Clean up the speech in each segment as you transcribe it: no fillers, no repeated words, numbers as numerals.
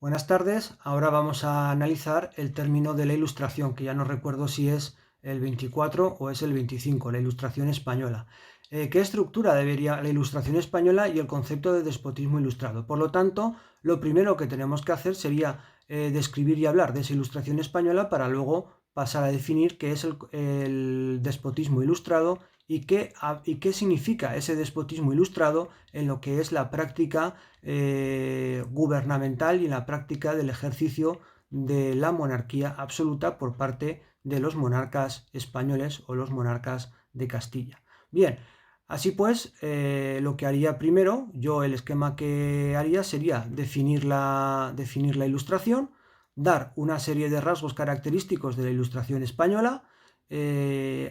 Buenas tardes, ahora vamos a analizar el término de la Ilustración, que ya no recuerdo si es el 24 o es el 25, la Ilustración española. ¿Qué estructura debería la Ilustración española y el concepto de despotismo ilustrado? Por lo tanto, lo primero que tenemos que hacer sería describir y hablar de esa Ilustración española para luego pasar a definir qué es el despotismo ilustrado y qué significa ese despotismo ilustrado en lo que es la práctica gubernamental y en la práctica del ejercicio de la monarquía absoluta por parte de los monarcas españoles o los monarcas de Castilla. Bien, así pues, lo que haría primero, yo el esquema que haría sería definir la ilustración, dar una serie de rasgos característicos de la ilustración española,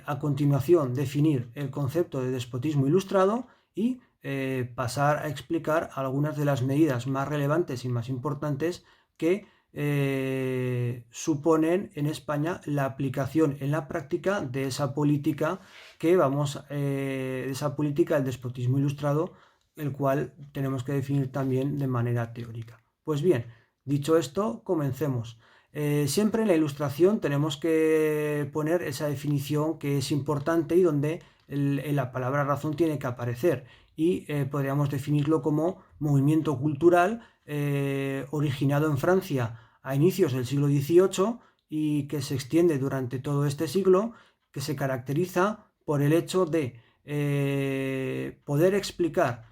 a continuación definir el concepto de despotismo ilustrado y pasar a explicar algunas de las medidas más relevantes y más importantes que suponen en España la aplicación en la práctica de esa política de esa política del despotismo ilustrado, el cual tenemos que definir también de manera teórica. Pues bien, dicho esto, comencemos. Siempre en la ilustración tenemos que poner esa definición que es importante y donde la palabra razón tiene que aparecer y podríamos definirlo como movimiento cultural originado en Francia a inicios del siglo XVIII y que se extiende durante todo este siglo, que se caracteriza por el hecho de poder explicar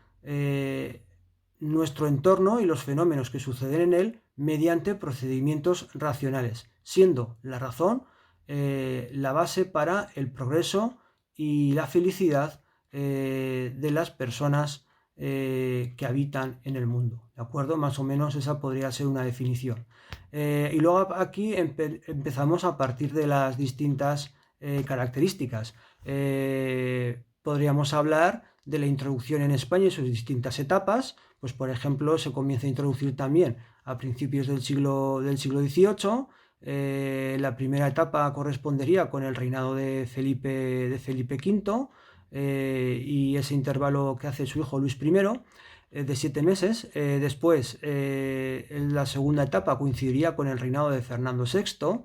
nuestro entorno y los fenómenos que suceden en él mediante procedimientos racionales, siendo la razón la base para el progreso y la felicidad de las personas que habitan en el mundo. ¿De acuerdo? Más o menos esa podría ser una definición. Y luego aquí empezamos a partir de las distintas características. Podríamos hablar de la introducción en España y sus distintas etapas. Pues por ejemplo, se comienza a introducir también a principios del siglo XVIII. La primera etapa correspondería con el reinado de Felipe V, y ese intervalo que hace su hijo Luis I, de 7 meses. Después, la segunda etapa coincidiría con el reinado de Fernando VI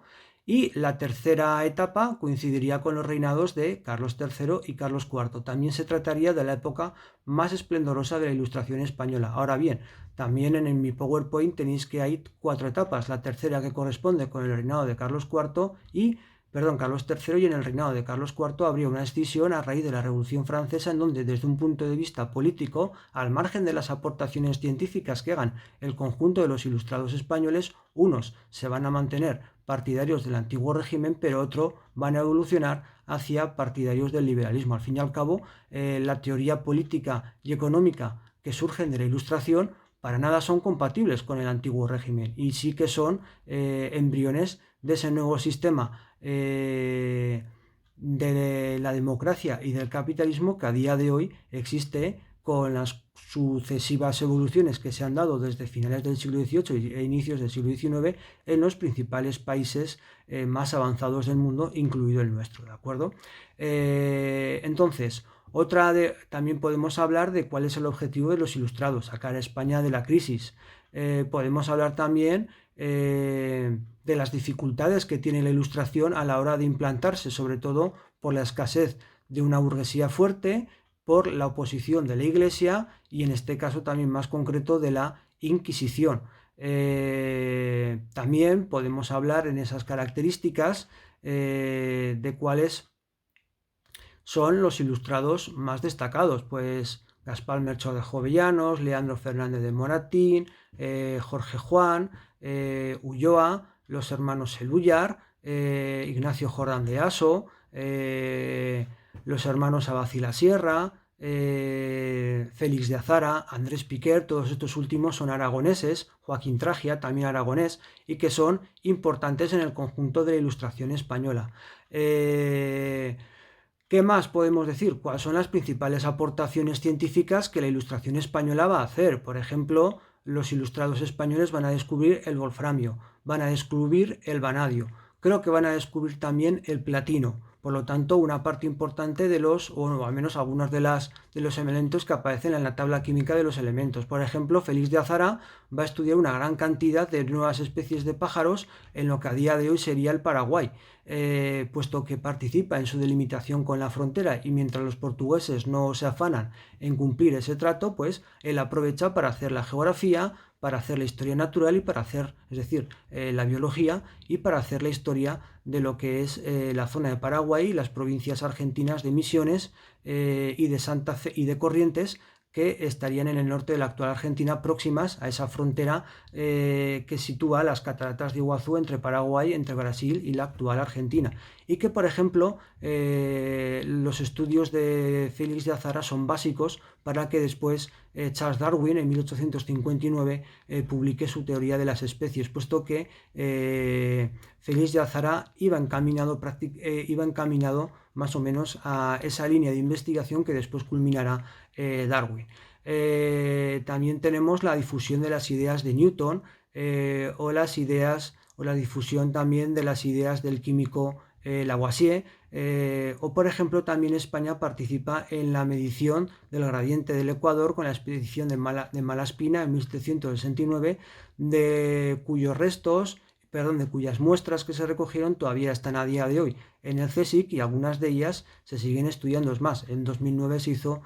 y la tercera etapa coincidiría con los reinados de Carlos III y Carlos IV. También se trataría de la época más esplendorosa de la Ilustración española. Ahora bien, también en mi PowerPoint tenéis que hay 4 etapas. La tercera, que corresponde con el reinado de Carlos III, y en el reinado de Carlos IV habría una escisión a raíz de la Revolución Francesa, en donde desde un punto de vista político, al margen de las aportaciones científicas que hagan el conjunto de los ilustrados españoles, unos se van a mantener partidarios del antiguo régimen, pero otros van a evolucionar hacia partidarios del liberalismo. Al fin y al cabo, la teoría política y económica que surgen de la Ilustración para nada son compatibles con el antiguo régimen y sí que son embriones de ese nuevo sistema de la democracia y del capitalismo que a día de hoy existe, con las sucesivas evoluciones que se han dado desde finales del siglo XVIII e inicios del siglo XIX en los principales países más avanzados del mundo, incluido el nuestro, ¿de acuerdo? Entonces, también podemos hablar de cuál es el objetivo de los ilustrados, sacar a España de la crisis. Podemos hablar también de las dificultades que tiene la Ilustración a la hora de implantarse, sobre todo por la escasez de una burguesía fuerte, por la oposición de la Iglesia y en este caso también más concreto de la Inquisición. También podemos hablar en esas características de cuáles son los ilustrados más destacados, pues Gaspar Melchor de Jovellanos, Leandro Fernández de Moratín, Jorge Juan, Ulloa, los hermanos Elúyar, Ignacio Jordán de Aso, los hermanos Abad y la Sierra, Félix de Azara, Andrés Piquer. Todos estos últimos son aragoneses, Joaquín Tragia, también aragonés, y que son importantes en el conjunto de la Ilustración española. ¿Qué más podemos decir? ¿Cuáles son las principales aportaciones científicas que la Ilustración española va a hacer? Por ejemplo, los ilustrados españoles van a descubrir el wolframio, van a descubrir el vanadio, creo que van a descubrir también el platino. Por lo tanto, una parte importante de los, o al menos algunos de los elementos que aparecen en la tabla química de los elementos. Por ejemplo, Félix de Azara va a estudiar una gran cantidad de nuevas especies de pájaros en lo que a día de hoy sería el Paraguay, puesto que participa en su delimitación con la frontera, y mientras los portugueses no se afanan en cumplir ese trato, pues él aprovecha para hacer la geografía, para hacer la historia natural y para hacer, es decir, la biología, y para hacer la historia de lo que es la zona de Paraguay y las provincias argentinas de Misiones y de Santa Fe y de Corrientes, que estarían en el norte de la actual Argentina, próximas a esa frontera que sitúa las cataratas de Iguazú entre Paraguay, entre Brasil y la actual Argentina. Y que, por ejemplo, los estudios de Félix de Azara son básicos para que después Charles Darwin en 1859 publique su teoría de las especies, puesto que Félix de Azara iba encaminado más o menos a esa línea de investigación que después culminará Darwin. También tenemos la difusión de las ideas de Newton, o la difusión también de las ideas del químico Lavoisier, o por ejemplo también España participa en la medición del gradiente del Ecuador con la expedición de Malaspina en 1769, de cuyas muestras que se recogieron todavía están a día de hoy en el CSIC, y algunas de ellas se siguen estudiando. Es más, en 2009 se hizo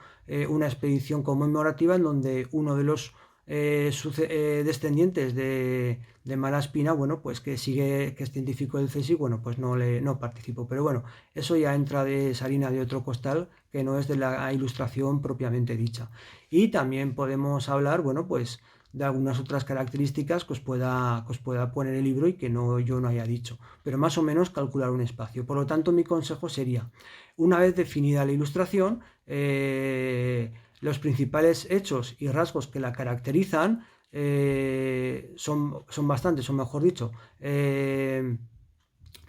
una expedición conmemorativa en donde uno de los descendientes de Malaspina, bueno, pues que es científico del CSIC, bueno, pues no participó. Pero bueno, eso ya entra de esa harina de otro costal, que no es de la ilustración propiamente dicha. Y también podemos hablar, bueno, pues de algunas otras características que os pueda poner el libro y que yo no haya dicho, pero más o menos calcular un espacio. Por lo tanto, mi consejo sería, una vez definida la ilustración, los principales hechos y rasgos que la caracterizan son bastantes, o mejor dicho, de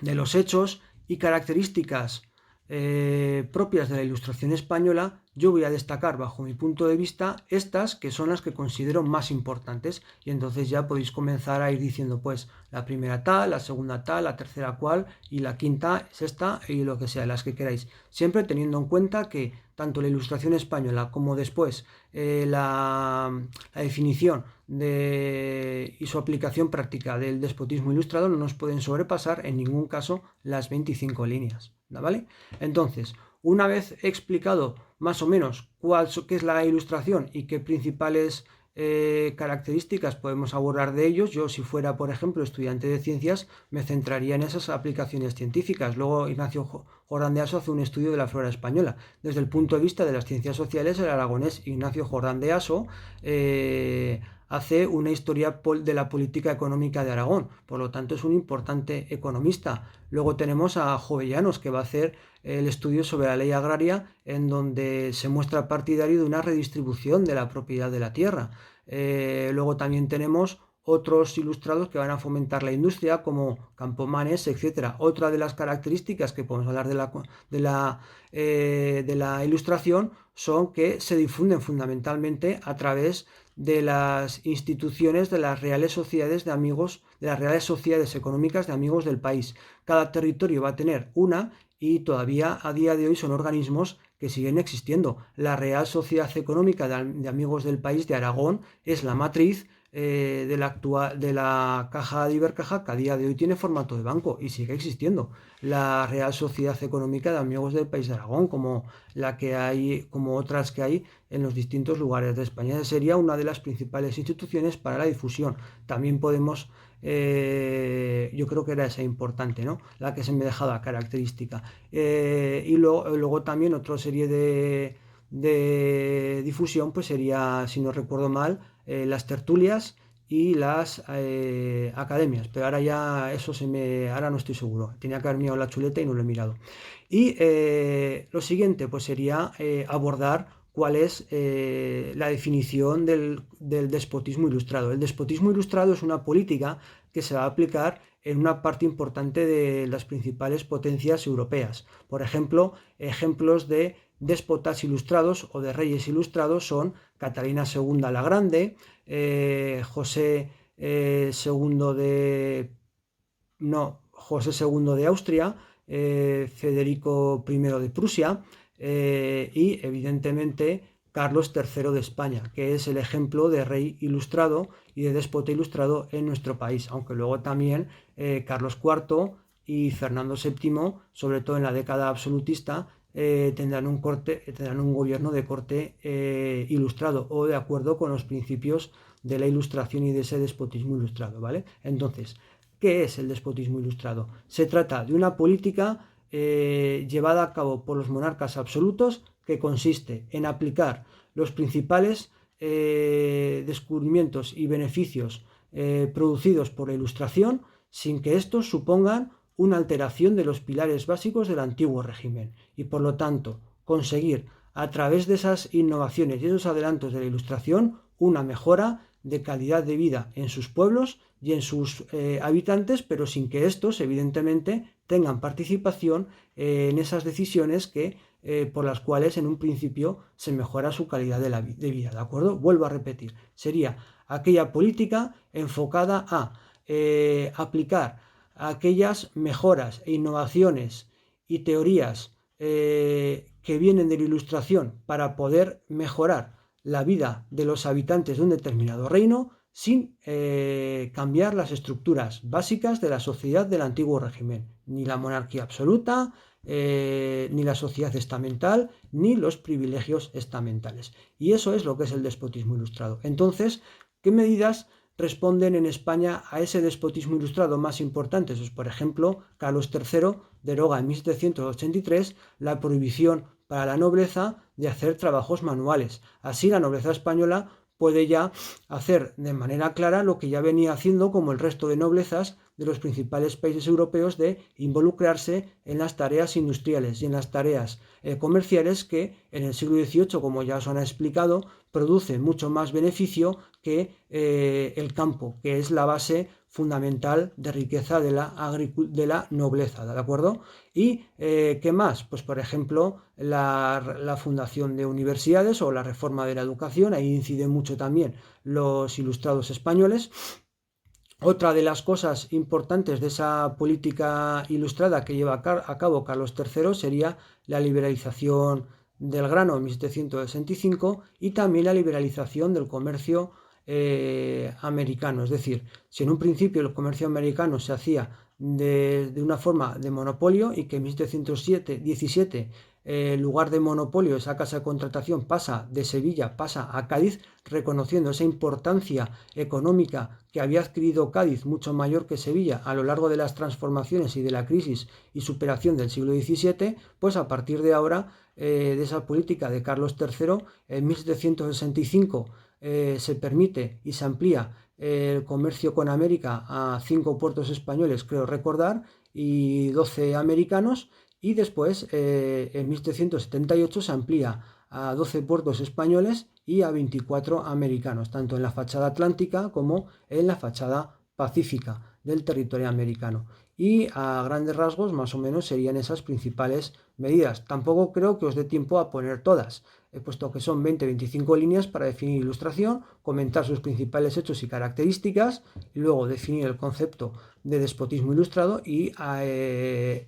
los hechos y características propias de la Ilustración española, yo voy a destacar, bajo mi punto de vista, estas que son las que considero más importantes, y entonces ya podéis comenzar a ir diciendo, pues la primera tal, la segunda tal, la tercera cual, y la quinta es esta, y lo que sea, las que queráis, siempre teniendo en cuenta que tanto la Ilustración española como después la definición y su aplicación práctica del despotismo ilustrado no nos pueden sobrepasar en ningún caso las 25 líneas, ¿vale? Entonces, una vez explicado más o menos qué es la ilustración y qué principales características podemos abordar de ellos, yo, si fuera, por ejemplo, estudiante de ciencias, me centraría en esas aplicaciones científicas. Luego Ignacio Jordán de Aso hace un estudio de la flora española. Desde el punto de vista de las ciencias sociales, el aragonés Ignacio Jordán de Aso hace una historia de la política económica de Aragón, por lo tanto es un importante economista. Luego tenemos a Jovellanos, que va a hacer el estudio sobre la ley agraria, en donde se muestra partidario de una redistribución de la propiedad de la tierra. Luego también tenemos otros ilustrados que van a fomentar la industria, como Campomanes, etc. Otra de las características que podemos hablar de la ilustración son que se difunden fundamentalmente a través de las instituciones de las reales sociedades de amigos, de las reales sociedades económicas de amigos del país. Cada territorio va a tener una, y todavía a día de hoy son organismos que siguen existiendo. La Real Sociedad Económica de Amigos del País de Aragón es la matriz de la Caja de Ibercaja, que a día de hoy tiene formato de banco y sigue existiendo. La Real Sociedad Económica de Amigos del País de Aragón, como la que hay, como otras que hay en los distintos lugares de España. Esa sería una de las principales instituciones para la difusión. También podemos, yo creo que era esa importante, ¿no? La que se me dejaba característica. Y luego también otra serie de difusión, pues sería, si no recuerdo mal, las tertulias y las academias, pero ahora ya ahora no estoy seguro, tenía que haber mirado la chuleta y no lo he mirado. Y lo siguiente pues sería abordar cuál es la definición del despotismo ilustrado. El despotismo ilustrado es una política que se va a aplicar en una parte importante de las principales potencias europeas. Por ejemplo, ejemplos de déspotas ilustrados o de reyes ilustrados son Catalina II la Grande, José II de Austria, Federico I de Prusia y evidentemente Carlos III de España, que es el ejemplo de rey ilustrado y de déspota ilustrado en nuestro país, aunque luego también Carlos IV y Fernando VII, sobre todo en la década absolutista, tendrán un gobierno de corte ilustrado o de acuerdo con los principios de la ilustración y de ese despotismo ilustrado, ¿vale? Entonces, ¿qué es el despotismo ilustrado? Se trata de una política llevada a cabo por los monarcas absolutos que consiste en aplicar los principales descubrimientos y beneficios producidos por la Ilustración sin que estos supongan una alteración de los pilares básicos del antiguo régimen y por lo tanto conseguir a través de esas innovaciones y esos adelantos de la Ilustración una mejora de calidad de vida en sus pueblos y en sus habitantes, pero sin que estos evidentemente tengan participación en esas decisiones por las cuales en un principio se mejora su calidad de vida, ¿de acuerdo? Vuelvo a repetir, sería aquella política enfocada a aplicar aquellas mejoras e innovaciones y teorías que vienen de la Ilustración para poder mejorar la vida de los habitantes de un determinado reino sin cambiar las estructuras básicas de la sociedad del antiguo régimen, ni la monarquía absoluta, ni la sociedad estamental, ni los privilegios estamentales. Y eso es lo que es el despotismo ilustrado. Entonces, ¿qué medidas responden en España a ese despotismo ilustrado más importante? Pues, por ejemplo, Carlos III deroga en 1783 la prohibición para la nobleza de hacer trabajos manuales. Así, la nobleza española puede ya hacer de manera clara lo que ya venía haciendo como el resto de noblezas de los principales países europeos, de involucrarse en las tareas industriales y en las tareas comerciales que en el siglo XVIII, como ya os han explicado, producen mucho más beneficio que el campo, que es la base fundamental de riqueza de la nobleza, ¿de acuerdo? ¿Y qué más? Pues por ejemplo, la fundación de universidades o la reforma de la educación, ahí inciden mucho también los ilustrados españoles. Otra de las cosas importantes de esa política ilustrada que lleva a cabo Carlos III sería la liberalización del grano en 1765 y también la liberalización del comercio americano. Es decir, si en un principio el comercio americano se hacía de una forma de monopolio y que en 1717 en lugar de monopolio, esa casa de contratación pasa de Sevilla, pasa a Cádiz, reconociendo esa importancia económica que había adquirido Cádiz, mucho mayor que Sevilla, a lo largo de las transformaciones y de la crisis y superación del siglo XVII, pues a partir de ahora, de esa política de Carlos III, en 1765 se permite y se amplía el comercio con América a 5 puertos españoles, creo recordar, y 12 americanos. Y después, en 1778, se amplía a 12 puertos españoles y a 24 americanos, tanto en la fachada atlántica como en la fachada pacífica del territorio americano. Y a grandes rasgos, más o menos, serían esas principales medidas. Tampoco creo que os dé tiempo a poner todas, puesto que son 20-25 líneas para definir Ilustración, comentar sus principales hechos y características, y luego definir el concepto de despotismo ilustrado y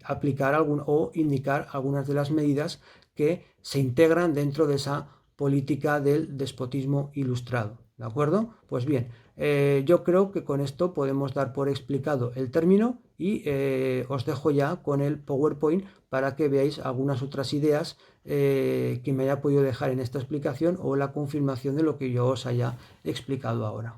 aplicar o indicar algunas de las medidas que se integran dentro de esa política del despotismo ilustrado. ¿De acuerdo? Pues bien, yo creo que con esto podemos dar por explicado el término y os dejo ya con el PowerPoint para que veáis algunas otras ideas que me haya podido dejar en esta explicación o la confirmación de lo que yo os haya explicado ahora.